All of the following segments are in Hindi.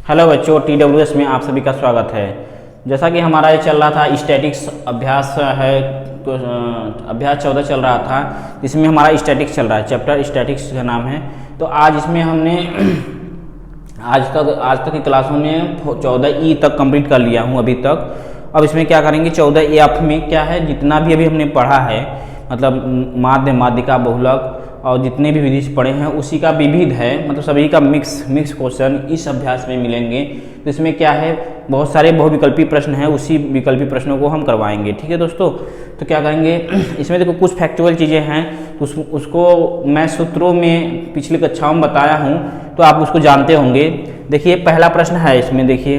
हेलो बच्चों, TWS में आप सभी का स्वागत है। जैसा कि हमारा ये चल रहा था स्टैटिक्स अभ्यास है, तो अभ्यास 14 चल रहा था, इसमें हमारा स्टैटिक्स चल रहा है, चैप्टर स्टैटिक्स का नाम है। तो आज इसमें हमने आज तक की क्लासों में 14E तक कंप्लीट कर लिया हूँ अभी तक। अब इसमें क्या करेंगे, 14F में क्या है, जितना भी अभी हमने पढ़ा है, मतलब माध्य, माध्यिका, बहुलक और जितने भी विधि पढ़े हैं उसी का विविध है, मतलब सभी का मिक्स क्वेश्चन इस अभ्यास में मिलेंगे। तो इसमें क्या है, बहुत सारे बहुविकल्पी प्रश्न हैं, उसी विकल्पी प्रश्नों को हम करवाएंगे। ठीक है दोस्तों, तो क्या करेंगे, इसमें देखो कुछ फैक्चुअल चीज़ें हैं, तो उसको मैं सूत्रों में पिछली कक्षाओं में बताया हूँ, तो आप उसको जानते होंगे। देखिए पहला प्रश्न है इसमें, देखिए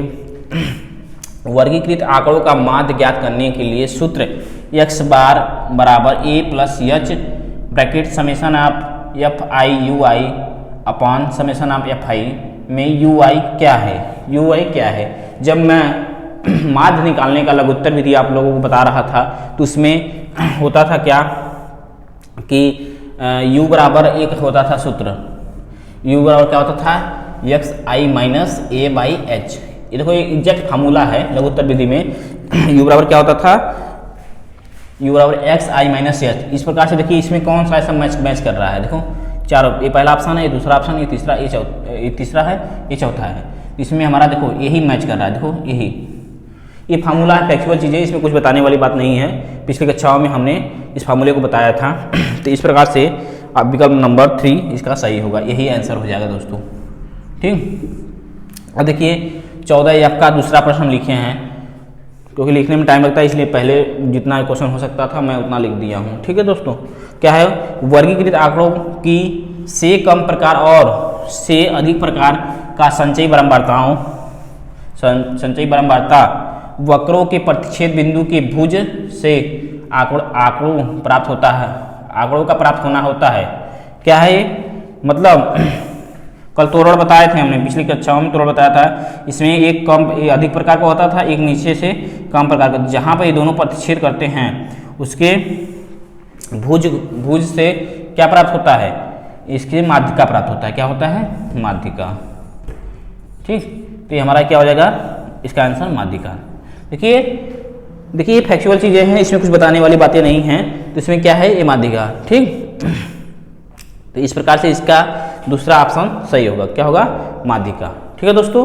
वर्गीकृत आंकड़ों का माध्य ज्ञात करने के लिए सूत्र x बार बराबर a plus h bracket summation of f i u i upon summation of f i में यू आई क्या है, यू आई क्या है। जब मैं माध्य निकालने का लघुत्तर विधि आप लोगों को बता रहा था, तो उसमें होता था क्या कि u बराबर एक होता था सूत्र, u बराबर क्या होता था, x I minus A by H. ये देखो, ये एग्जैक्ट फार्मूला है लघुत्तर विधि में। u बराबर क्या होता था, u बराबर एक्स आई माइनस एच। इस प्रकार से देखिए इसमें कौन सा ऐसा मैच कर रहा है, देखो चारों, ये पहला ऑप्शन है, ये दूसरा ऑप्शन, ये तीसरा, ये तीसरा है, ये चौथा है। इसमें हमारा देखो यही मैच कर रहा है, देखो यही, ये फार्मूला है, फैक्चुअल चीज़ें, इसमें कुछ बताने वाली बात नहीं है। पिछली कक्षाओं में हमने इस फार्मूले को बताया था। तो इस प्रकार से अब विकल्प नंबर 3 इसका सही होगा, यही आंसर हो जाएगा दोस्तों। ठीक, अब देखिए 14F का दूसरा प्रश्न हम लिखे हैं, क्योंकि लिखने में टाइम लगता है, इसलिए पहले जितना क्वेश्चन हो सकता था मैं उतना लिख दिया हूँ। ठीक है दोस्तों, क्या है, वर्गीकृत आंकड़ों की से कम प्रकार और से अधिक प्रकार का संचयी बारंबारता वक्रों के प्रतिच्छेद बिंदु के भुज से आंकड़ों प्राप्त होता है, आंकड़ों का प्राप्त होना होता है। क्या है ये, मतलब कल तोरण बताए थे हमने, पिछली कक्षाओं में तोरण बताया था। इसमें एक कम अधिक प्रकार का होता था, एक नीचे से कम प्रकार का, जहाँ पर ये दोनों प्रतिच्छेद करते हैं उसके भुज से क्या प्राप्त होता है, इसके माध्यिका प्राप्त होता है। क्या होता है, माध्यिका। ठीक, तो ये हमारा क्या हो जाएगा, इसका आंसर माध्यिका। देखिए फैक्चुअल चीज़ें हैं, इसमें कुछ बताने वाली बातें नहीं हैं, तो इसमें क्या है, ये माध्यिका। ठीक, तो इस प्रकार से इसका दूसरा ऑप्शन सही होगा, क्या होगा, माध्यिका। ठीक है दोस्तों,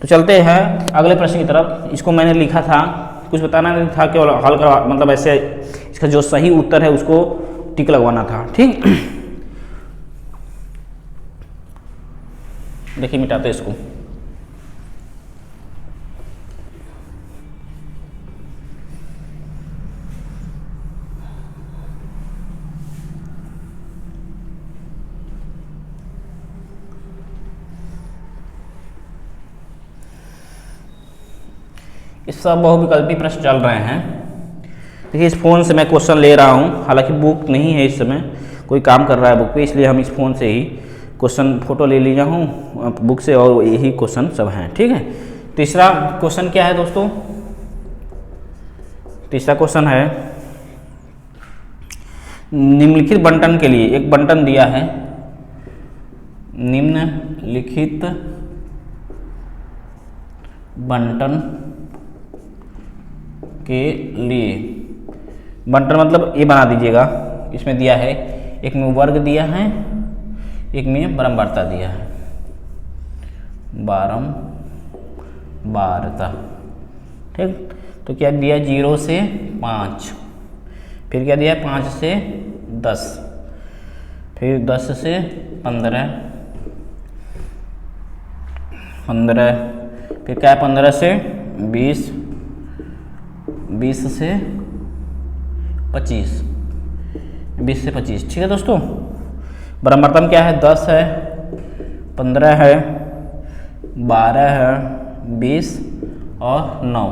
तो चलते हैं अगले प्रश्न की तरफ। इसको मैंने लिखा था, कुछ बताना नहीं था, केवल हल करवा, मतलब ऐसे इसका जो सही उत्तर है उसको टिक लगवाना था। ठीक, देखिए मिटाते इसको। इस सब बहुविकल्पी प्रश्न चल रहे हैं। देखिए इस फ़ोन से मैं क्वेश्चन ले रहा हूँ, हालांकि बुक नहीं है, इस समय कोई काम कर रहा है बुक पे, इसलिए हम इस फ़ोन से ही क्वेश्चन फोटो ले लिया हूँ बुक से, और यही क्वेश्चन सब हैं। ठीक है, तीसरा क्वेश्चन क्या है दोस्तों, तीसरा क्वेश्चन है, निम्नलिखित बंटन के लिए एक बंटन दिया है, निम्नलिखित बंटन के लिए, बंटन मतलब ये बना दीजिएगा, इसमें दिया है, एक में वर्ग दिया है, एक में बारंबारता दिया है, बारंबारता। ठीक, तो क्या दिया, 0 से 5, फिर क्या दिया, 5 से 10, फिर 10 से 15, फिर क्या है, 15 से 20, 20 से 25, 20 से 25। ठीक है दोस्तों, बारंबारता में क्या है, 10 है, 15 है, 12 है, 20 और 9।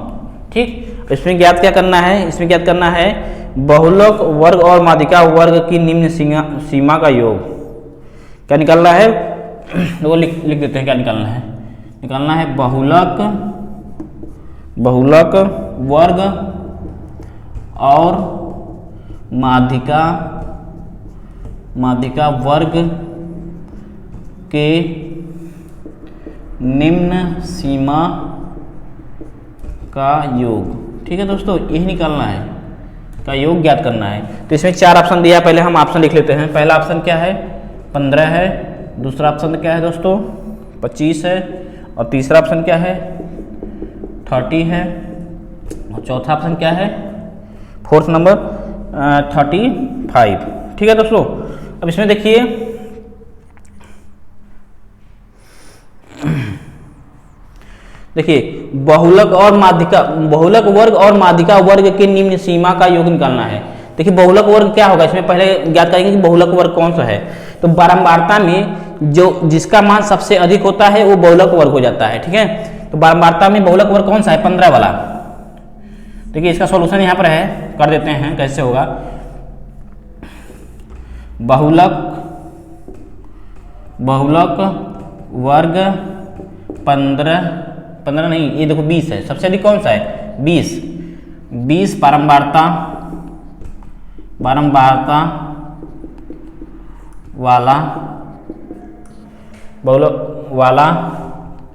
ठीक, इसमें ज्ञात क्या करना है, इसमें ज्ञात करना है बहुलक वर्ग और माध्यिका वर्ग की निम्न सीमा का योग। क्या निकालना है, वो लिख देते हैं, क्या निकालना है, निकालना है बहुलक वर्ग और माध्यिका वर्ग के निम्न सीमा का योग। ठीक है दोस्तों, यही निकालना है, का योग ज्ञात करना है। तो इसमें 4 ऑप्शन दिया है, पहले हम ऑप्शन लिख लेते हैं। पहला ऑप्शन क्या है, 15 है। दूसरा ऑप्शन क्या है दोस्तों, 25 है। और तीसरा ऑप्शन क्या है, 30 है। और चौथा ऑप्शन क्या है, फोर्थ नंबर 35। ठीक है दोस्तों, अब इसमें देखिए बहुलक और माध्यिका, बहुलक वर्ग और माध्यिका वर्ग के निम्न सीमा का योग निकालना है। देखिए बहुलक वर्ग क्या होगा, इसमें पहले ज्ञात करेंगे कि बहुलक वर्ग कौन सा है। तो बारंबारता में जो जिसका मान सबसे अधिक होता है वो बहुलक वर्ग हो जाता है। ठीक है, तो बारंबारता में बहुलक वर्ग कौन सा है, 15 वाला। देखिए इसका सॉल्यूशन यहाँ पर है, कर देते हैं कैसे होगा। बहुलक वर्ग 15 नहीं, ये देखो 20 है। सबसे अधिक कौन सा है, 20 बारंबारता वाला बहुलक वाला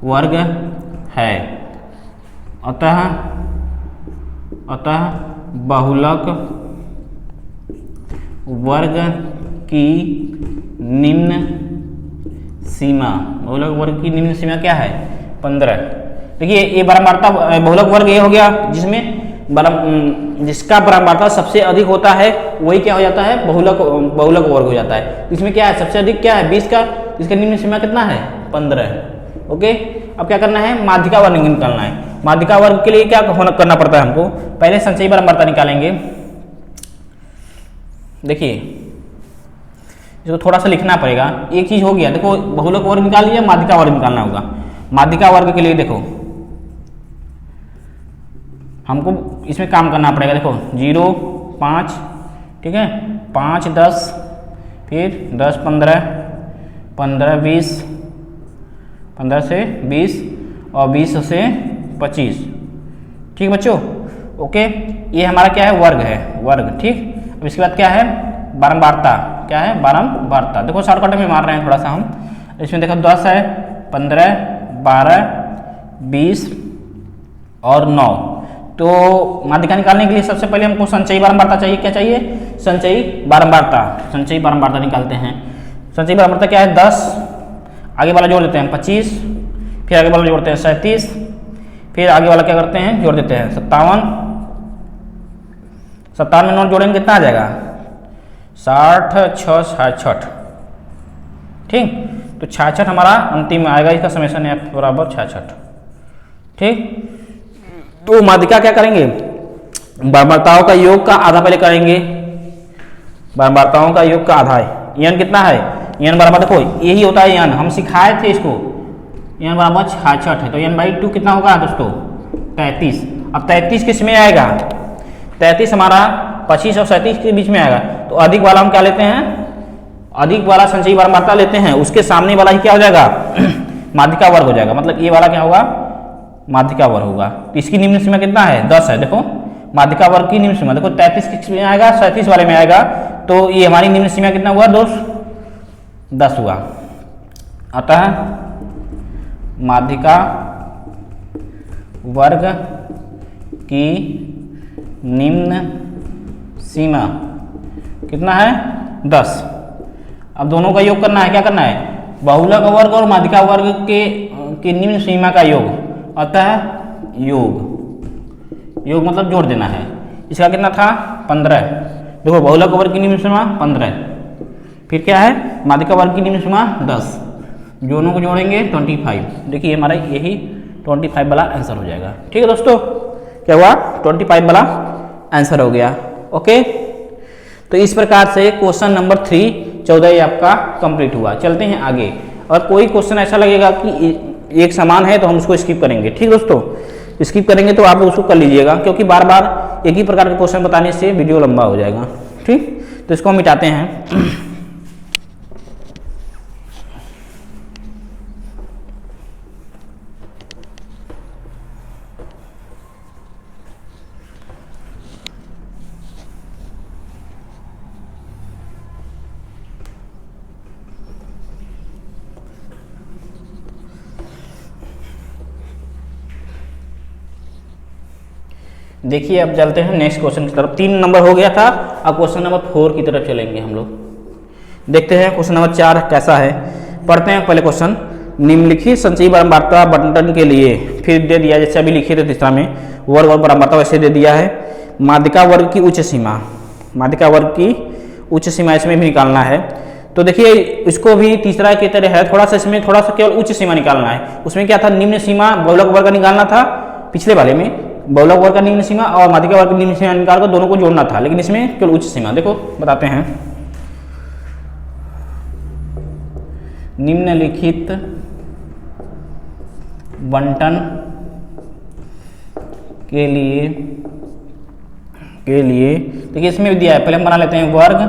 वर्ग है। अतः बहुलक वर्ग की निम्न सीमा, बहुलक वर्ग की निम्न सीमा क्या है, 15। देखिए ये बारंबारता बहुलक वर्ग ये हो गया जिसमें जिसका बारंबारता सबसे अधिक होता है वही क्या हो जाता है, बहुलक वर्ग हो जाता है। इसमें क्या है, सबसे अधिक क्या है 20 का, इसका निम्न सीमा कितना है, 15। ओके, अब क्या करना है, माध्यिका वर्ग निकालना है। माध्यिका वर्ग के लिए क्या करना पड़ता है हमको, पहले संचयी बारंबारता निकालेंगे। देखिए इसको थोड़ा सा लिखना पड़ेगा, एक चीज हो गया। देखो बहुलक वर्ग निकाल लिया, माध्यिका वर्ग निकालना होगा। माध्यिका वर्ग के लिए देखो हमको इसमें काम करना पड़ेगा। देखो 0, 5, ठीक है, 5, 10, फिर 10, 15, 15, 20, 15 से 20 और 20 से 25। ठीक बच्चों, ओके, ये हमारा क्या है, वर्ग है, वर्ग। ठीक, अब इसके बाद क्या है, बारंबारता। क्या है, बारंबारता। देखो शॉर्टकट में मार रहे हैं थोड़ा सा हम। इसमें देखो 10 है, 15, 12, 20 और 9। तो माध्यिका निकालने के लिए सबसे पहले हमको संचयी बारंबारता चाहिए। क्या चाहिए, संचयी बारंबारता। संचयी बारंबारता निकालते हैं। संचयी बारंबारता क्या है, 10, आगे वाला जोड़ देते हैं 25, फिर आगे वाला जोड़ते हैं 37, फिर आगे वाला क्या करते हैं, जोड़ देते हैं 57। 57 में 9 जोड़ेंगे कितना आ जाएगा, 60, 6, 66। ठीक, तो 66 हमारा अंतिम में आएगा। इसका समेशन है बराबर 66। ठीक, तो माध्यिका क्या करेंगे, बारंबारताओं का योग का आधा पहले करेंगे। बारंबारताओं का योग का आधा है, n कितना है, n बराबर, देखो यही होता है n, हम सिखाए थे इसको। n बराबर 66 है, तो n/2 कितना होगा दोस्तों, 33। अब 33 किस में आएगा, 33 हमारा 25 और 37 के बीच में आएगा। तो अधिक वाला हम क्या लेते हैं, अधिक वाला संचयी बारंबारता लेते हैं, उसके सामने वाला ही क्या हो जाएगा माध्यिका वर्ग हो जाएगा। मतलब ये वाला क्या होगा, माध्यिका वर्ग होगा। तो इसकी निम्न सीमा कितना है, 10 है। देखो माध्यिका वर्ग की निम्न सीमा, देखो 33 किस में आएगा, 37 वाले में आएगा। तो ये हमारी निम्न सीमा कितना हुआ दोस्त, 10 हुआ। अतः माध्यिका वर्ग की निम्न सीमा कितना है, 10। अब दोनों का योग करना है। क्या करना है, बहुलक वर्ग और माध्यिका वर्ग के निम्न सीमा का योग। अतः योग मतलब जोड़ देना है। इसका कितना था, 15। देखो बहुलक वर्ग की निम्न सीमा 15, फिर क्या है, माध्यिका वर्ग की निम्न सीमा 10, दोनों को जोड़ेंगे 25। देखिए हमारा यही 25 वाला आंसर हो जाएगा। ठीक है दोस्तों, क्या हुआ, 25 वाला आंसर हो गया। ओके, तो इस प्रकार से क्वेश्चन नंबर 3 14 आपका कंप्लीट हुआ। चलते हैं आगे, और कोई क्वेश्चन ऐसा लगेगा कि एक समान है तो हम उसको स्किप करेंगे। ठीक दोस्तों, स्किप करेंगे तो आप उसको कर लीजिएगा, क्योंकि बार बार एक ही प्रकार के क्वेश्चन बताने से वीडियो लंबा हो जाएगा। ठीक, तो इसको हम मिटाते हैं। देखिए अब चलते हैं नेक्स्ट क्वेश्चन की तरफ। 3 नंबर हो गया था, अब क्वेश्चन नंबर 4 की तरफ चलेंगे हम लोग। देखते हैं क्वेश्चन नंबर 4 कैसा है। पढ़ते हैं पहले क्वेश्चन। निम्नलिखित संचयी बारंबारता बंटन के लिए फिर दे दिया, जैसे अभी लिखे थे तीसरा में वर्ग और बारंबारता वैसे दे दिया है। माध्यिका वर्ग की उच्च सीमा, माध्यिका वर्ग की उच्च सीमा इसमें भी निकालना है। तो देखिए इसको भी तीसरा की तरह है, थोड़ा सा इसमें थोड़ा सा केवल उच्च सीमा निकालना है। उसमें क्या था, निम्न सीमा बहुलक वर्ग का निकालना था, पिछले वाले में बहुलक वर्ग का निम्न सीमा और माध्यिका वर्ग की निम्न सीमा निकाल कर दोनों को जोड़ना था, लेकिन इसमें केवल उच्च सीमा। देखो बताते हैं, निम्नलिखित बंटन के लिए देखिए इसमें दिया है, पहले हम बना लेते हैं वर्ग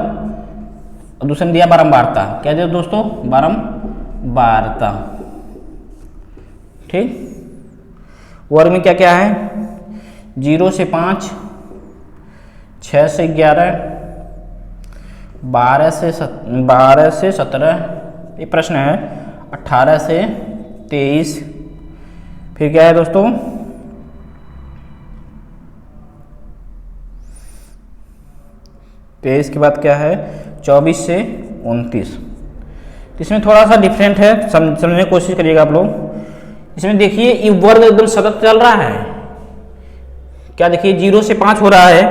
और दूसरे में दिया बारंबारता। क्या दिया दोस्तों, बारंबारता। ठीक, वर्ग में क्या क्या है, 0 से 5, 6 से 11, 12 से 17, ये प्रश्न है, 18 से 23, फिर क्या है दोस्तों 23 के बाद क्या है 24 से 29। इसमें थोड़ा सा डिफरेंट है, समझने की कोशिश करिएगा आप लोग। इसमें देखिए ये वर्ग एकदम सतत चल रहा है। क्या देखिए 0 से 5 हो रहा है,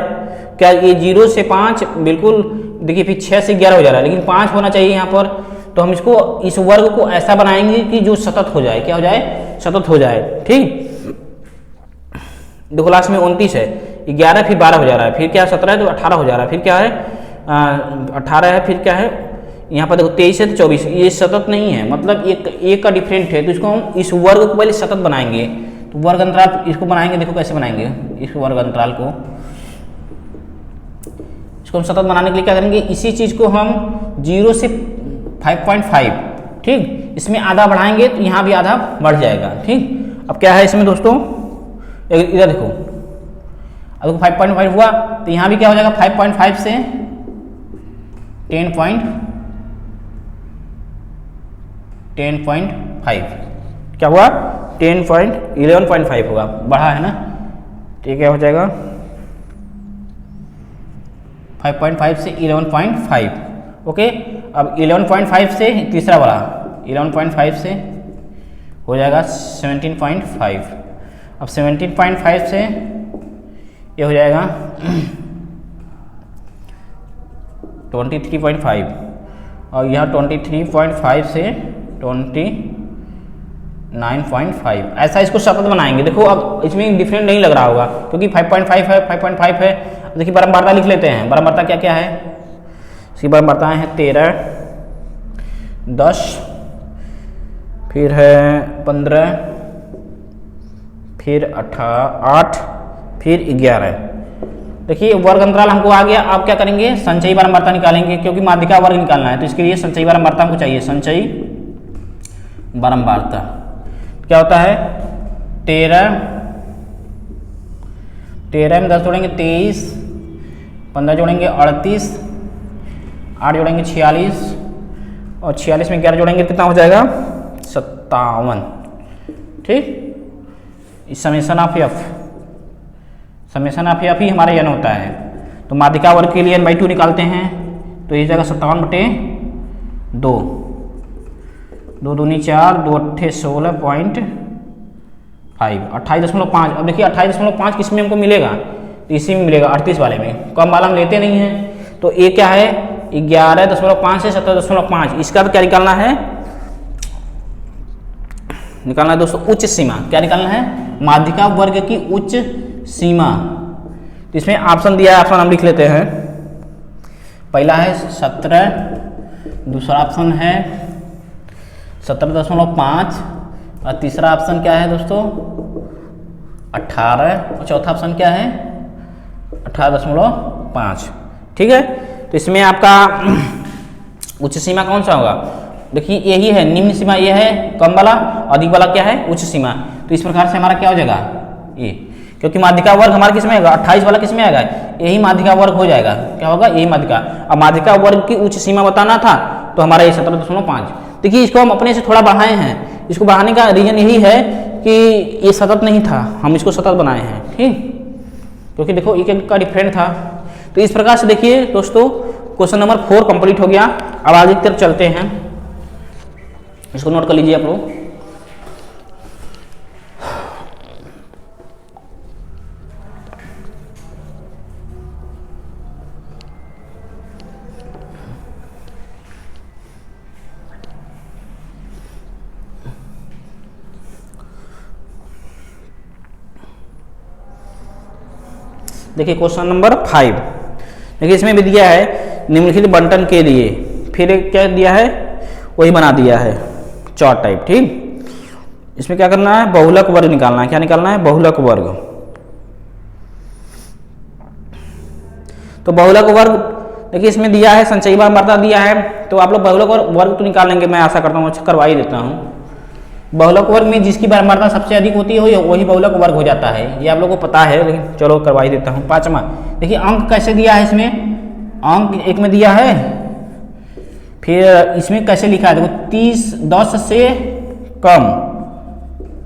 क्या ये 0 से 5 बिल्कुल देखिए, फिर 6 से 11 हो जा रहा है, लेकिन 5 होना चाहिए यहाँ पर। तो हम इसको इस वर्ग को ऐसा बनाएंगे कि जो सतत हो जाए, क्या हो जाए, सतत हो जाए। ठीक, देखो लास्ट में 29 है, 11 फिर 12 हो जा रहा है, फिर क्या 17 है तो 18 हो जा रहा है, फिर क्या है 18 है, फिर क्या है यहाँ पर देखो 23 है तो 24। ये सतत नहीं है, मतलब एक का डिफरेंट है, तो इसको हम इस वर्ग को पहले सतत बनाएंगे। तो वर्ग अंतराल इसको बनाएंगे, देखो कैसे बनाएंगे इस वर्ग अंतराल को। इसको हम सतत बनाने के लिए क्या करेंगे, इसी चीज को हम 0 से 5.5, ठीक, इसमें आधा बढ़ाएंगे तो यहाँ भी आधा बढ़ जाएगा। ठीक, अब क्या है इसमें दोस्तों, इधर देखो, अब देखो 5.5 हुआ तो यहाँ भी क्या हो जाएगा 5.5 से 10.5, क्या हुआ 11.5 होगा, बढ़ा है ना। ठीक है, क्या हो जाएगा 5.5 से 11.5। ओके, अब 11.5 से तीसरा वाला 11.5 से हो जाएगा 17.5। अब 17.5 से ये हो जाएगा 23.5 और यहाँ 23.5 से 29.5। ऐसा इसको सतत बनाएंगे। देखो अब इसमें डिफरेंट नहीं लग रहा होगा क्योंकि 5.5 है, 5.5 है। देखिए बारंबारता लिख लेते हैं। बारंबारता क्या क्या है, इसकी बारंबारता है 13, 10, फिर है 15, फिर 8, फिर 11। देखिए वर्ग अंतराल हमको आ गया। आप क्या करेंगे, संचयी बारंबारता निकालेंगे क्योंकि माध्यिका वर्ग निकालना है, तो इसके लिए संचयी बारंबारता हमको चाहिए। संचयी बारंबारता क्या होता है, 13 में 10 जोड़ेंगे 23, 15 जोड़ेंगे 38, 8 जोड़ेंगे 46 और 46 में 11 जोड़ेंगे कितना हो जाएगा 57। ठीक, इस summation of f, summation of f ही हमारा n होता है। तो माध्यिका वर्ग के लिए n/2 निकालते हैं तो ये जाएगा 57/2, 2 दूनी 4, 2 अट्ठे 16.5, 28.5। अब देखिए 28.5 किस में हमको मिलेगा, तो इसी में मिलेगा 38 वाले में। कम वाला हम लेते नहीं हैं। तो ये क्या है 11.5 से 17.5। इसका क्या निकालना है, दोस्तों उच्च सीमा। क्या निकालना है, माध्यिका वर्ग की उच्च सीमा। तो इसमें ऑप्शन दिया है, ऑप्शन हम लिख लेते हैं। पहला है 17, दूसरा ऑप्शन है 17.5 और तीसरा ऑप्शन क्या है दोस्तों 18 और चौथा ऑप्शन क्या है 18.5। ठीक है, तो इसमें आपका उच्च सीमा कौन सा होगा, देखिए यही है निम्न सीमा, ये है कम वाला, अधिक वाला क्या है उच्च सीमा। तो इस प्रकार से हमारा क्या हो जाएगा ये, क्योंकि माध्यिका वर्ग हमारा किस में आएगा 28 वाला किस में आएगा, यही माध्यिका वर्ग हो जाएगा। क्या होगा, यही माध्यिका। अब माध्यिका वर्ग की उच्च सीमा बताना था तो हमारा ये 17.5। देखिए इसको हम अपने से थोड़ा बढ़ाए हैं। इसको बढ़ाने का रीजन यही है कि ये सतत नहीं था, हम इसको सतत बनाए हैं। ठीक, क्योंकि देखो एक एक का डिफरेंट था। तो इस प्रकार से देखिए दोस्तों क्वेश्चन नंबर 4 कंप्लीट हो गया। अब आगे की तरफ चलते हैं, इसको नोट कर लीजिए आप लोग। देखिए क्वेश्चन नंबर 5, देखिए इसमें भी दिया है निम्नलिखित बंटन के लिए, फिर क्या दिया है वही बना दिया है चार्ट टाइप। ठीक, इसमें क्या करना है, बहुलक वर्ग निकालना है। क्या निकालना है, बहुलक वर्ग। तो बहुलक वर्ग देखिए इसमें दिया है संचयी बारंबारता दिया है, तो आप लोग बहुलक वर्ग तो निकाल लेंगे, मैं आशा करता हूँ, अच्छा करवा ही देता हूँ। बहुलक वर्ग में जिसकी बारंबारता सबसे अधिक होती है वही बहुलक वर्ग हो जाता है, ये आप लोगों को पता है, लेकिन चलो करवा ही देता हूँ। 5वां देखिए अंक कैसे दिया है, इसमें अंक एक में दिया है, फिर इसमें कैसे लिखा है देखो 10 से कम।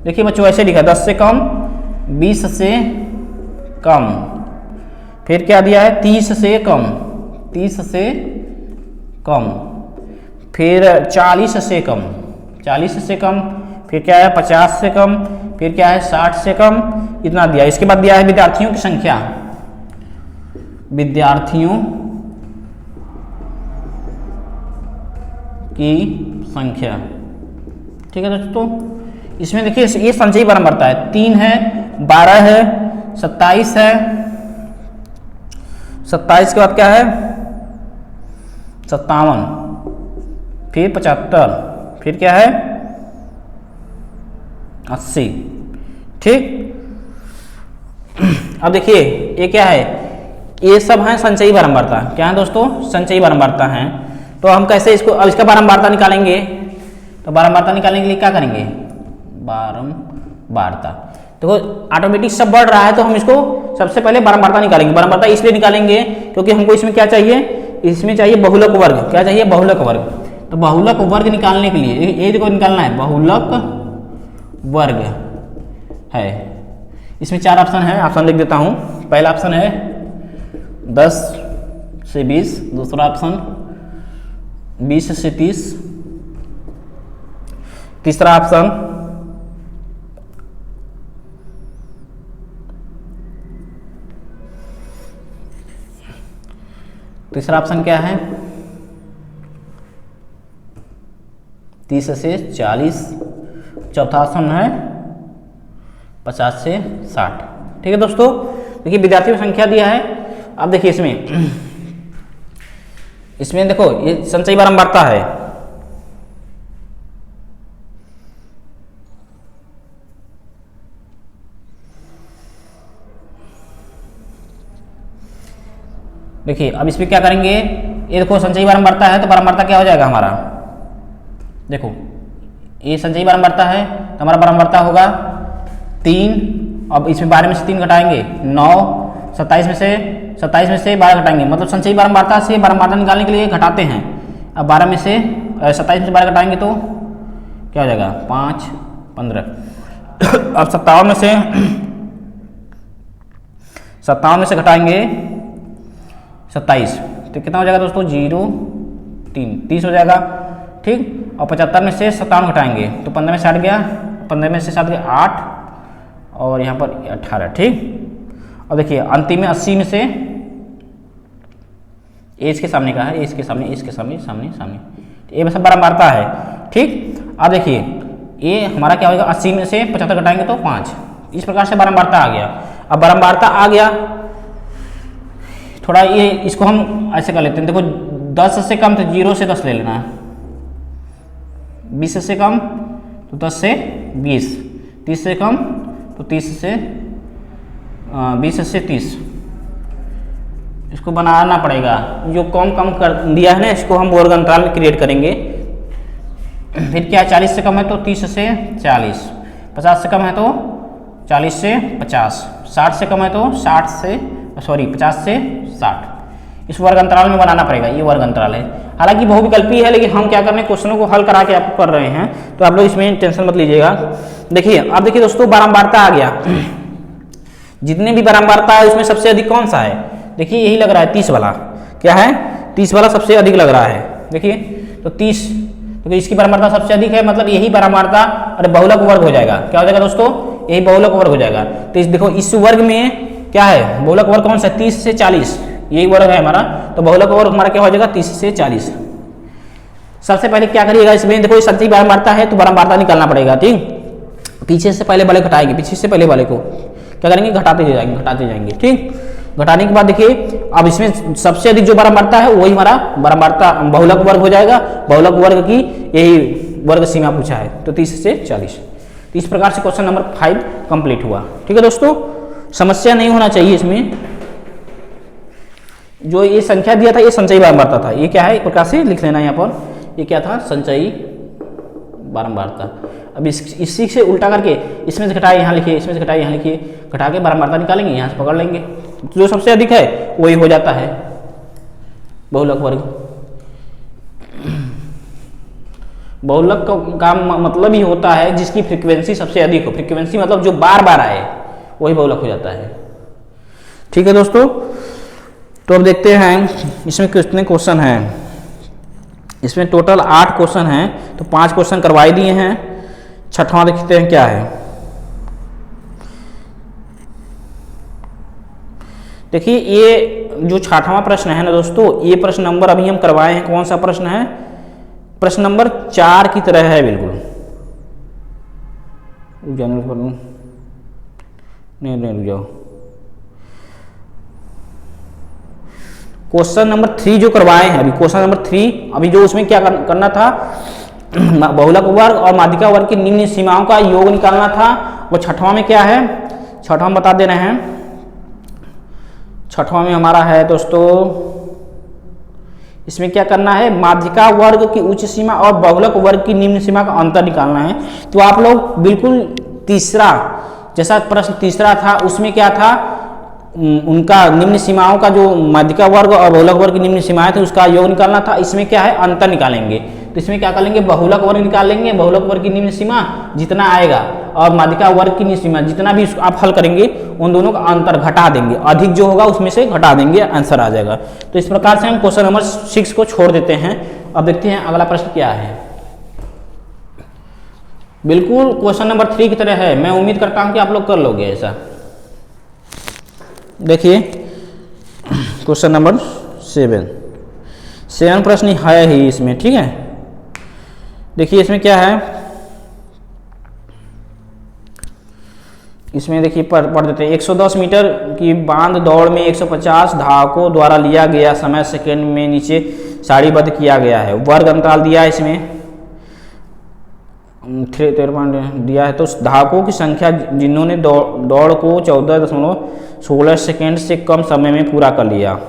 देखिए बच्चों ऐसे लिखा है 10 से कम, 20 से कम, फिर क्या दिया है 30 से कम, 30 से कम, फिर 40 से कम, 40 से कम, फिर क्या है 50 से कम, फिर क्या है 60 से कम, इतना दिया। इसके बाद दिया है विद्यार्थियों की संख्या, विद्यार्थियों की संख्या। ठीक है दोस्तों, इसमें देखिए ये संचयी बारंबारता है, 3 है, 12 है, 27 है, 27 के बाद क्या है 57, फिर 75, फिर क्या है 80। ठीक, अब देखिए ये क्या है, ये सब है संचयी बारंबारता। क्या है दोस्तों, संचयी बारंबारता है। तो हम कैसे इसको, अब इसका बारंबारता निकालेंगे, तो बारंबारता निकालने के लिए क्या करेंगे, बारंबारता। देखो ऑटोमेटिक सब बढ़ रहा है, तो हम इसको सबसे पहले बारंबारता निकालेंगे। बारंबारता इसलिए निकालेंगे क्योंकि हमको इसमें क्या चाहिए, इसमें चाहिए बहुलक वर्ग। क्या चाहिए, बहुलक वर्ग। तो बहुलक वर्ग निकालने के लिए ये देखो निकालना है, बहुलक वर्ग है। इसमें 4 ऑप्शन है, ऑप्शन लिख देता हूं। पहला ऑप्शन है 10 से 20, दूसरा ऑप्शन 20 से 30, तीसरा ऑप्शन क्या है 30 से 40, चौथा ऑप्शन है 50 से 60। ठीक है दोस्तों, देखिए विद्यार्थियों की संख्या दिया है। अब देखिए इसमें देखो ये संचयी बारंबारता है, देखिए अब इसमें क्या करेंगे, ये देखो संचयी बारंबारता है, तो बारंबारता क्या हो जाएगा हमारा, देखो ये संचयी बारंबारता है तो हमारा बारंबारता होगा 3। अब इसमें 12 में से 3 घटाएंगे 9, 27 में से 12 घटाएंगे, मतलब संचयी बारंबारता से बारंबारता निकालने के लिए घटाते हैं। अब 12 में से 27 में से 12 घटाएंगे तो क्या हो जाएगा 5, 15। अब 57 में से घटाएंगे 27, तो कितना हो जाएगा दोस्तों 0, 3, 30 हो जाएगा। ठीक, और 75 में से 57 घटाएंगे तो 15 में से 8 गया, 15 में से 7 गया 8, और यहाँ पर 18। ठीक, और देखिए अंतिम में 80 में से एज के सामने का है, एज के सामने ये बस बारंबारता है। ठीक, अब देखिए ये हमारा क्या होगा, 80 में से 75 घटाएंगे तो 5। इस प्रकार से बारंबारता आ गया। अब बारंबारता आ गया, थोड़ा ये इसको हम ऐसे कर लेते हैं, देखो 10 से कम तो 0 से 10 ले लेना है, 20 से कम तो 10 से 20, 30 से कम तो 20 से 30। इसको बनाना पड़ेगा, जो कम कर दिया है ना इसको हम वर्ग अंतराल क्रिएट करेंगे। फिर क्या 40 से कम है तो 30 से 40, 50 से कम है तो 40 से 50, 60 से कम है तो 50 से 60। इस वर्ग अंतराल में बनाना पड़ेगा, ये वर्ग अंतराल है। हालांकि बहुविकल्पी है, लेकिन हम क्या कर रहे हैं, क्वेश्चनों को हल करा के आपको कर रहे हैं, तो आप लोग इसमें टेंशन मत लीजिएगा। देखिए अब देखिए दोस्तों बारंबारता आ गया, जितने भी बारंबारता है उसमें सबसे अधिक कौन सा है? देखिए यही लग रहा है 30 वाला। क्या है? 30 वाला सबसे अधिक लग रहा है। देखिए तो 30, तो इसकी बारंबारता सबसे अधिक है, मतलब यही बारंबारता, अरे बहुलक वर्ग हो जाएगा। क्या हो जाएगा दोस्तों? यही बहुलक वर्ग हो जाएगा। तो इस देखो इस वर्ग में क्या है? बहुलक वर्ग कौन सा? 30 से 40, यही वर्ग है हमारा। तो बहुलक वर्ग हमारा क्या हो जाएगा? 30 से 40। सबसे पहले क्या करिएगा इसमें, देखो ये संचयी बारंबारता है तो बारंबारता निकालना पड़ेगा, ठीक। पीछे से पहले वाले घटाएंगे, पीछे से पहले वाले को क्या करेंगे? घटाते जाएंगे, ठीक। घटाने के बाद देखिए अब इसमें सबसे अधिक जो बारंबारता है वही हमारा बारंबारता बहुलक वर्ग हो जाएगा। बहुलक वर्ग की यही वर्ग सीमा पूछा है, तो 30 से 40। तो इस प्रकार से क्वेश्चन नंबर 5 कंप्लीट हुआ। ठीक है दोस्तों, समस्या नहीं होना चाहिए इसमें। जो ये संख्या दिया था ये संचयी बारंबारता था। ये क्या है? एक प्रकार से लिख लेना यहाँ पर, ये क्या था? संचयी बारंबारता। अब इसी से उल्टा करके इसमें से घटाए यहाँ लिखिए, इसमें से घटाए यहाँ लिखिए, घटा के बारंबारता निकालेंगे, यहाँ से पकड़ लेंगे, जो सबसे अधिक है वही हो जाता है बहुलक वर्ग। बहुलक का मतलब ही होता है जिसकी फ्रीक्वेंसी सबसे अधिक हो। फ्रीक्वेंसी मतलब जो बार बार आए वही बहुलक हो जाता है। ठीक है दोस्तों, तो अब देखते हैं इसमें कितने क्वेश्चन हैं। इसमें टोटल 8 क्वेश्चन हैं, तो 5 क्वेश्चन करवाई दिए हैं। छठवां देखते हैं क्या है। देखिए ये जो छठवां प्रश्न है ना दोस्तों, ये प्रश्न नंबर अभी हम करवाए हैं, कौन सा प्रश्न है? प्रश्न नंबर 4 की तरह है बिल्कुल। नहीं रुक जाओ। क्वेश्चन नंबर 3 जो करवाए हैं अभी, क्वेश्चन नंबर 3 अभी जो उसमें क्या करना था, बहुलक वर्ग और माध्यिका वर्ग की निम्न सीमाओं का योग निकालना था। वो छठवां में क्या है? छठवां में बता दे रहे हैं। छठवां में हमारा है दोस्तों, इसमें क्या करना है? माध्यिका वर्ग की उच्च सीमा और बहुलक वर्ग की निम्न सीमा का अंतर निकालना है। तो आप लोग बिल्कुल तीसरा, जैसा प्रश्न तीसरा था उसमें क्या था, उनका निम्न सीमाओं का जो माध्यिका वर्ग और बहुलक वर्ग की निम्न सीमाएं थी उसका योग निकालना था। इसमें क्या है? अंतर निकालेंगे। तो इसमें क्या कर लेंगे? बहुलक वर्ग निकाल लेंगे, बहुलक वर्ग की निम्न सीमा जितना आएगा और माध्यिका वर्ग की निम्न सीमा जितना भी आप हल करेंगे उन दोनों का अंतर घटा देंगे, अधिक जो होगा उसमें से घटा देंगे, आंसर आ जाएगा। तो इस प्रकार से हम क्वेश्चन नंबर 6 को छोड़ देते हैं। अब देखते हैं अगला प्रश्न क्या है। बिल्कुल क्वेश्चन नंबर 3 की तरह है, मैं उम्मीद करता हूं कि आप लोग कर लोगे ऐसा। देखिए क्वेश्चन नंबर 7 प्रश्न है ही इसमें, ठीक है। देखिए इसमें क्या है, इसमें देखिए पढ़ देते हैं। 110 मीटर की बांध दौड़ में 150 धावकों द्वारा लिया गया समय सेकंड में नीचे सारिबद्ध किया गया है। वर्ग अंतराल दिया है इसमें 13 दिया है। तो धावकों की संख्या जिन्होंने दौड़ को 14.16 सेकेंड से कम समय में पूरा कर लिया,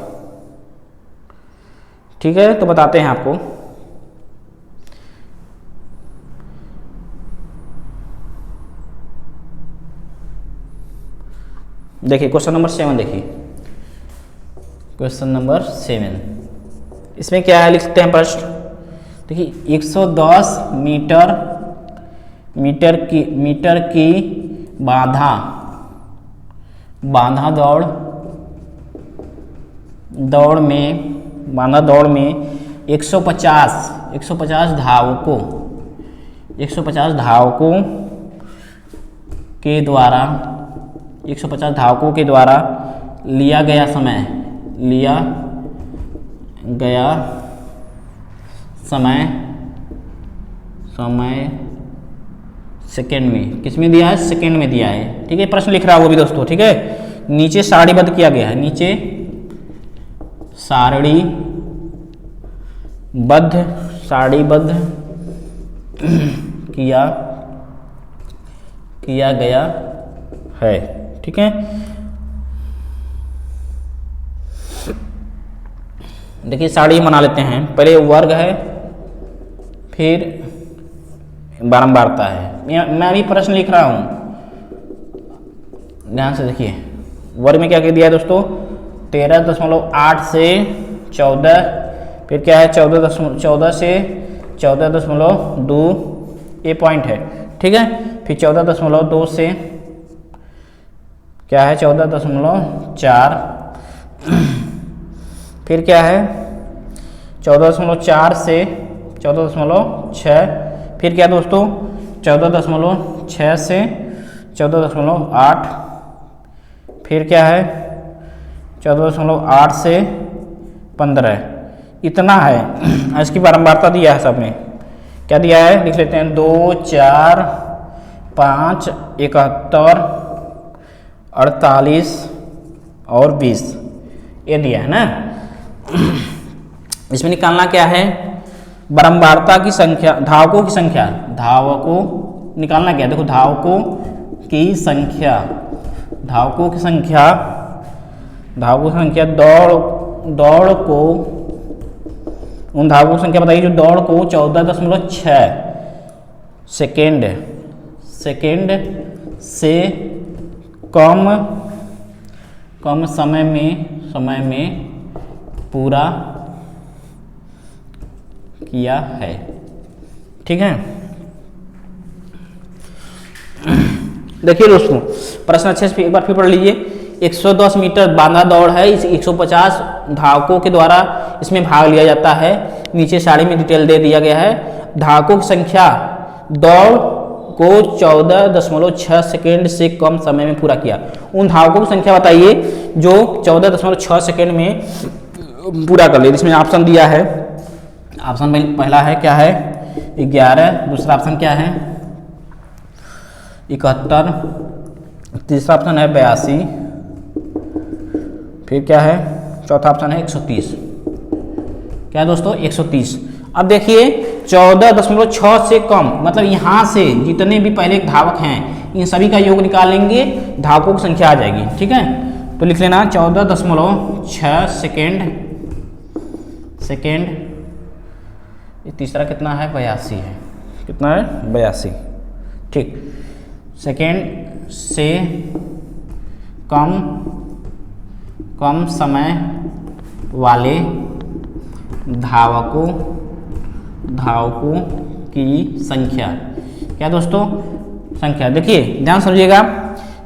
ठीक है। तो बताते हैं आपको। देखिए क्वेश्चन नंबर 7, देखिए क्वेश्चन नंबर 7, इसमें क्या है लिखते हैं प्रश्न। देखिए 110 मीटर की बांधा दौड़ में 150 धावकों के द्वारा लिया गया समय सेकेंड में, किसमें दिया है? सेकेंड में दिया है, ठीक है। प्रश्न लिख रहा है वो भी दोस्तों, ठीक है। नीचे सारणीबद्ध किया गया है, नीचे सारणीबद्ध किया गया है, ठीक है। देखिए सारणी बना लेते हैं। पहले वर्ग है, फिर बारंबारता है। मैं अभी प्रश्न लिख रहा हूं, ध्यान से देखिए। वर्ग में क्या कह दिया है दोस्तों? 13.8 से 14, फिर क्या है 14 से 14.2, ये पॉइंट है, ठीक है। फिर 14.2 से क्या है 14.4, फिर क्या है 14.4 से 14.6, फिर क्या दोस्तों 14.6 से 14.8, फिर क्या है 14.8 से 15, इतना है। इसकी बारंबारता दिया है सब में, क्या दिया है लिख लेते हैं, 2, 4, 5, 71, 48 और 20, ये दिया है ना। इसमें निकालना क्या है, बारंबारता की संख्या, धावकों की संख्या, धावकों निकालना क्या है, देखो धावकों की संख्या, धावकों की संख्या, धावकों की संख्या, दौड़ को, उन धावकों की संख्या बताइए जो दौड़ को 14.6 सेकेंड से कम समय में पूरा किया है। ठीक है, देखिए दोस्तों प्रश्न अच्छे से एक बार फिर पढ़ लीजिए। 110 मीटर बांधा दौड़ है, इस 150 धावकों के द्वारा इसमें भाग लिया जाता है। नीचे साड़ी में डिटेल दे दिया गया है। धावकों की संख्या, दौड़ को 14.6 सेकेंड से कम समय में पूरा किया। उन धावकों की संख्या बताइए जो 14.6 सेकेंड में पूरा कर ले। इसमें ऑप्शन दिया है, ऑप्शन पहला है क्या है 11, दूसरा ऑप्शन क्या है 71, तीसरा ऑप्शन है 82, फिर क्या है चौथा ऑप्शन है 130। क्या है दोस्तों 130। अब देखिए 14.6 से कम, मतलब यहाँ से जितने भी पहले धावक हैं इन सभी का योग निकालेंगे, धावकों की संख्या आ जाएगी। ठीक है, तो लिख लेना 14.6 सेकेंड, तीसरा कितना है 82 है, कितना है 82। ठीक, सेकेंड से कम समय वाले धावकों की संख्या। क्या दोस्तों संख्या, देखिए ध्यान समझिएगा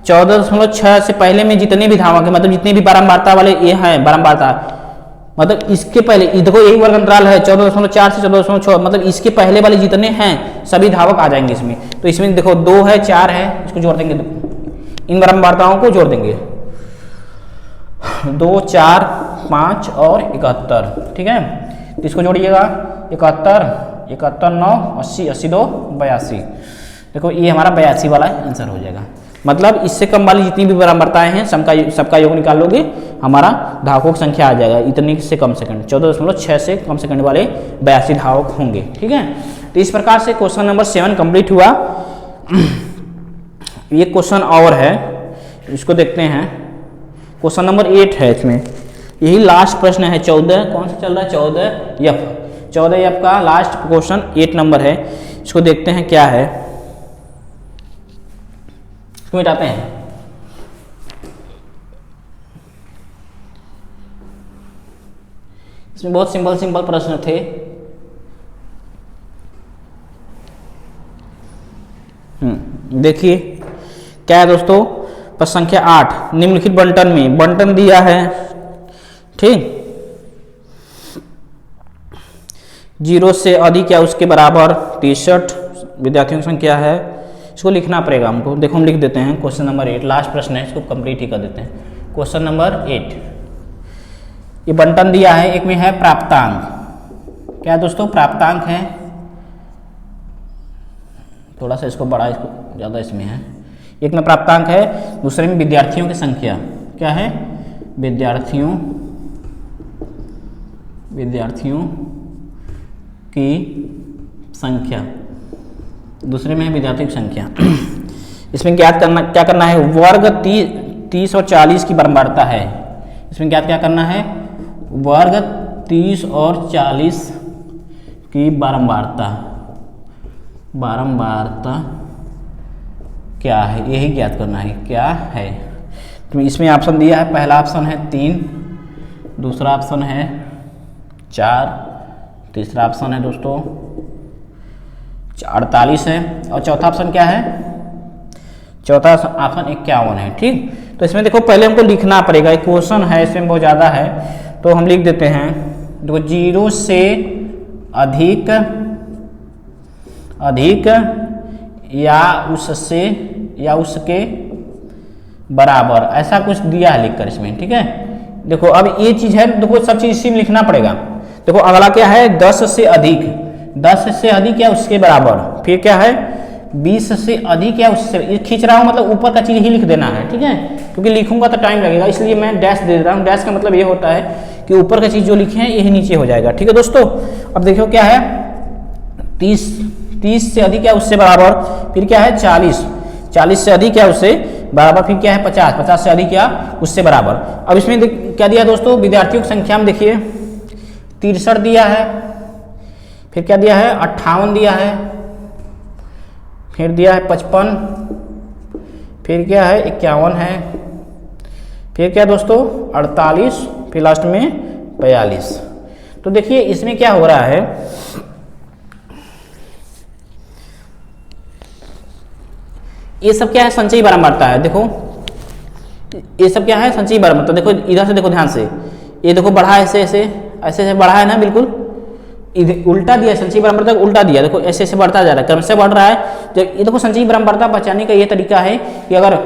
14.6 से पहले में जितने भी धावक हैं, मतलब जितने भी बारंबारता वाले ये हैं, बारंबारता मतलब इसके पहले, देखो यही वर्ग अंतराल है 14.4 से 14.6, मतलब इसके पहले वाले जितने हैं सभी धावक आ जाएंगे इसमें। तो इसमें देखो 2 है 4 है, इसको जोड़ देंगे, इन बारंबारताओं को जोड़ देंगे 2, 4, 5 और 71। ठीक है, तो इसको जोड़िएगा 71, 9, 80, 82, 82। देखो ये हमारा 82 वाला आंसर हो जाएगा। मतलब इससे कम वाली जितनी भी बारंबारताएं हैं सबका योग निकाल लोगे, हमारा धावकों की संख्या आ जाएगा इतनी से कम सेकंड। 14.6 से कम सेकंड वाले 82 धावक होंगे। ठीक है, तो इस प्रकार से क्वेश्चन नंबर 7 कंप्लीट हुआ। ये क्वेश्चन और है, इसको देखते हैं। क्वेश्चन नंबर 8 है, इसमें यही लास्ट प्रश्न है। 14 कौन सा चल रहा है 14 F का लास्ट क्वेश्चन 8 नंबर है। इसको देखते हैं क्या है, इसको मिटाते हैं। इसमें बहुत सिंपल प्रश्न थे। देखिए क्या है दोस्तों, प्रश्न संख्या 8, निम्नलिखित बंटन में बंटन दिया है। ठीक, 0 से अधिक या उसके बराबर 63 विद्यार्थियों की संख्या है। इसको लिखना पड़ेगा हमको। देखो हम लिख देते हैं क्वेश्चन नंबर 8, लास्ट प्रश्न है, इसको कंप्लीट ही कर देते हैं। क्वेश्चन नंबर 8, ये बंटन दिया है। एक में है प्राप्तांक। क्या दोस्तों प्राप्तांक है, थोड़ा सा इसको बड़ा, इसको ज़्यादा इसमें है। एक में प्राप्तांक है, दूसरे में विद्यार्थियों की संख्या। क्या है विद्यार्थियों की संख्या, दूसरे में है विद्यार्थियों की संख्या। इसमें क्या करना है, वर्ग 30 और 40 की बारंबारता है। इसमें क्या करना है, वर्ग 30 और 40 की बारंबारता क्या है, यही ज्ञात करना है क्या है। तो इसमें ऑप्शन दिया है, पहला ऑप्शन है 3, दूसरा ऑप्शन है 4, तीसरा ऑप्शन है दोस्तों 48 है, और चौथा ऑप्शन क्या है, चौथा ऑप्शन 51 है। ठीक, तो इसमें देखो पहले हमको लिखना पड़ेगा, एक क्वेश्चन है इसमें बहुत ज़्यादा है, तो हम लिख देते हैं। देखो 0 से अधिक या उससे या उसके बराबर, ऐसा कुछ दिया है लिखकर इसमें, ठीक है। देखो अब ये चीज़ है, देखो सब चीज़ इसी में लिखना पड़ेगा। देखो अगला क्या है, 10 से अधिक, 10 से अधिक या उसके बराबर, फिर क्या है 20 से अधिक या उससे, ये खींच रहा हूँ मतलब ऊपर का चीज़ ही लिख देना है, ठीक है, क्योंकि लिखूंगा तो टाइम लगेगा, इसलिए मैं डैश दे रहा हूँ। डैश का मतलब ये होता है कि ऊपर का चीज़ जो लिखे हैं यही नीचे हो जाएगा, ठीक है दोस्तों। अब देखो क्या है 30 से अधिक या उससे बराबर, फिर क्या है 40 से अधिक या उससे बराबर, फिर क्या है 50 से अधिक या उससे बराबर। अब इसमें क्या दिया दोस्तों, विद्यार्थियों की संख्या में देखिए 63 दिया है, फिर क्या दिया है 58 दिया है, फिर दिया है 55, फिर क्या है 51 है, फिर क्या दोस्तों 48, फिर लास्ट में 42। तो देखिए इसमें क्या हो रहा है, ये सब क्या है संचयी बारंबारता है। देखो ये सब क्या है संचयी बारंबारता। देखो इधर से देखो ध्यान से, ये देखो बढ़ा ऐसे ऐसे ऐसे ऐसे बढ़ा है ना, बिल्कुल इधर उल्टा दिया, संचयी बारंबारता उल्टा दिया। देखो ऐसे ऐसे बढ़ता जा रहा है, क्रम से बढ़ रहा है। जब ये देखो संचयी बारंबारता बचाने का ये तरीका है कि अगर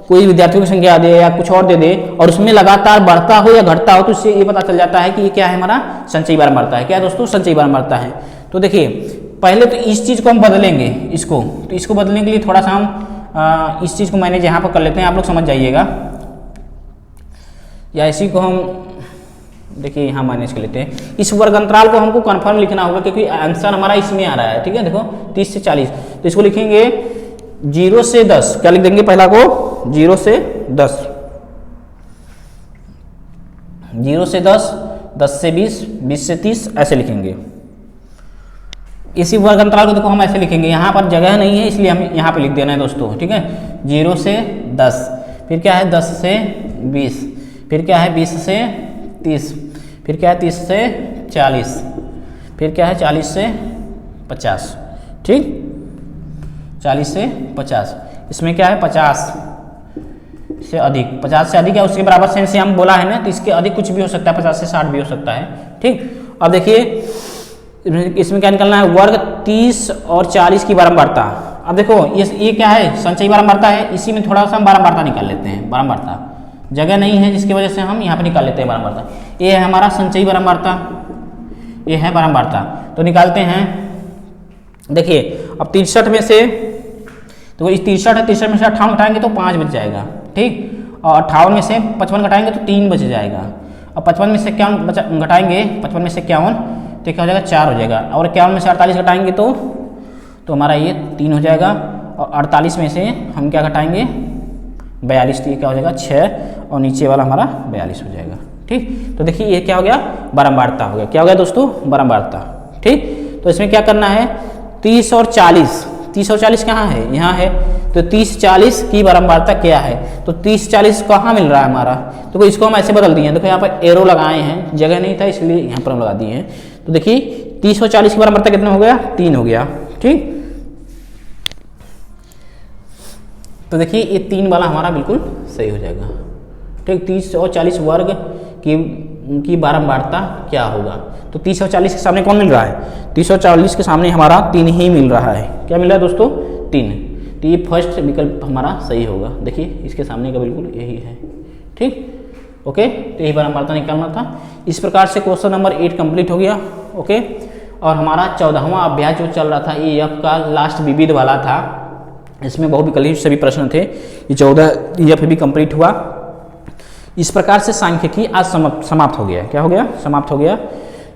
कोई विद्यार्थियों की संख्या दे या कुछ और दे दे और उसमें लगातार बढ़ता हो या घटता हो, तो इससे ये पता चल जाता है कि ये क्या है, हमारा संचयी बारंबारता है। क्या है दोस्तों, संचयी बारंबारता है। तो देखिए पहले तो इस चीज़ को हम बदलेंगे, इसको, तो इसको बदलने के लिए थोड़ा सा हम इस चीज़ को मैनेज यहाँ पर कर लेते हैं, आप लोग समझ जाइएगा, या इसी को हम देखिए यहाँ मैनेज कर लेते हैं। इस वर्ग अंतराल को हमको कन्फर्म लिखना होगा क्योंकि आंसर हमारा इसमें आ रहा है, ठीक है। देखो 30 से 40, तो इसको लिखेंगे 0 से 10, क्या लिख देंगे पहला को 0 से 10, 0 से 10, 10 से 20, 20 से 30, ऐसे लिखेंगे। इसी वर्ग अंतराल को देखो हम ऐसे लिखेंगे, यहाँ पर जगह नहीं है इसलिए हम यहाँ पे लिख देना है दोस्तों, ठीक है। 0 से 10, फिर क्या है 10 से 20, फिर क्या है 20 से 30, फिर क्या है 30 से 40, फिर क्या है 40 से 50, ठीक, 40 से 50। इसमें क्या है 50 से अधिक, 50 से अधिक या उसके बराबर से हम बोला है ना, तो इसके अधिक कुछ भी हो सकता है, 50 से 60 भी हो सकता है, ठीक। अब देखिए इसमें क्या निकलना है, वर्ग 30 और 40 की बारंबारता। अब देखो ये क्या है संचयी बारंबारता है, इसी में थोड़ा सा हम बारंबारता निकाल लेते हैं। बारंबारता जगह नहीं है जिसकी वजह से हम यहाँ पे निकाल लेते हैं बारंबारता। ये है हमारा संचयी बारंबारता, ये है बारंबारता, तो निकालते हैं। देखिए अब 63 में से, तो इस 63 है, 63 में से 58 घटाएंगे तो 5 बच जाएगा, ठीक। और 58 में से 55 घटाएंगे तो 3 बच जाएगा। और 55 में से 51 घटाएंगे, 55 में से 51 तो क्या हो जाएगा 4 हो जाएगा। और 51 में से 48 घटाएंगे तो हमारा ये 3 हो जाएगा। और 48 में से हम क्या घटाएंगे 42, तो ये क्या हो जाएगा 6, और नीचे वाला हमारा 42 हो जाएगा, ठीक। तो देखिए ये क्या हो गया, बारंबारता हो गया। क्या हो गया दोस्तों, बारंबारता, ठीक। तो इसमें क्या करना है 30 और 40, 30 और 40 कहाँ है, यहाँ है, तो 30-40 की बारंबारता क्या है, तो 30-40 कहाँ मिल रहा है हमारा, तो इसको हम ऐसे बदल दिए हैं। देखो यहाँ पर एरो लगाए हैं, जगह नहीं था इसलिए यहाँ पर हम लगा दिए हैं। तो देखिए 30 और 40 की बारंबारता कितना हो गया, 3 हो गया, ठीक। तो देखिए ये 3 वाला हमारा बिल्कुल सही हो जाएगा, ठीक। 30 और 40 वर्ग की बारंबारता क्या होगा, तो 30 और 40 के सामने कौन मिल रहा है, 30 और 40 के सामने हमारा 3 ही मिल रहा है। क्या मिल रहा है दोस्तों, 3। तो ये फर्स्ट विकल्प हमारा सही होगा। देखिए इसके सामने का बिल्कुल यही है, ठीक, ओके। तो यही बारंबारता निकालना था। इस प्रकार से क्वेश्चन नंबर 8 कंप्लीट हो गया, ओके। और हमारा 14वां अभ्यास जो चल रहा था ये यफ का लास्ट विविध वाला था, इसमें बहुविकल्पी सभी प्रश्न थे। ये 14 यफ भी कंप्लीट हुआ। इस प्रकार से सांख्यिकी आज समाप्त हो गया। क्या हो गया, समाप्त हो गया।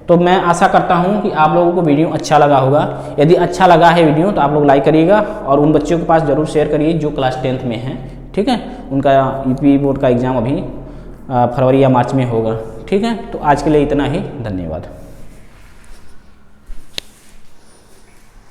तो मैं आशा करता हूं कि आप लोगों को वीडियो अच्छा लगा होगा। यदि अच्छा लगा है वीडियो तो आप लोग लाइक करिएगा और उन बच्चों के पास जरूर शेयर करिए जो क्लास 10th में हैं, ठीक है। उनका यूपी बोर्ड का एग्ज़ाम अभी फरवरी या मार्च में होगा, ठीक है। तो आज के लिए इतना ही, धन्यवाद।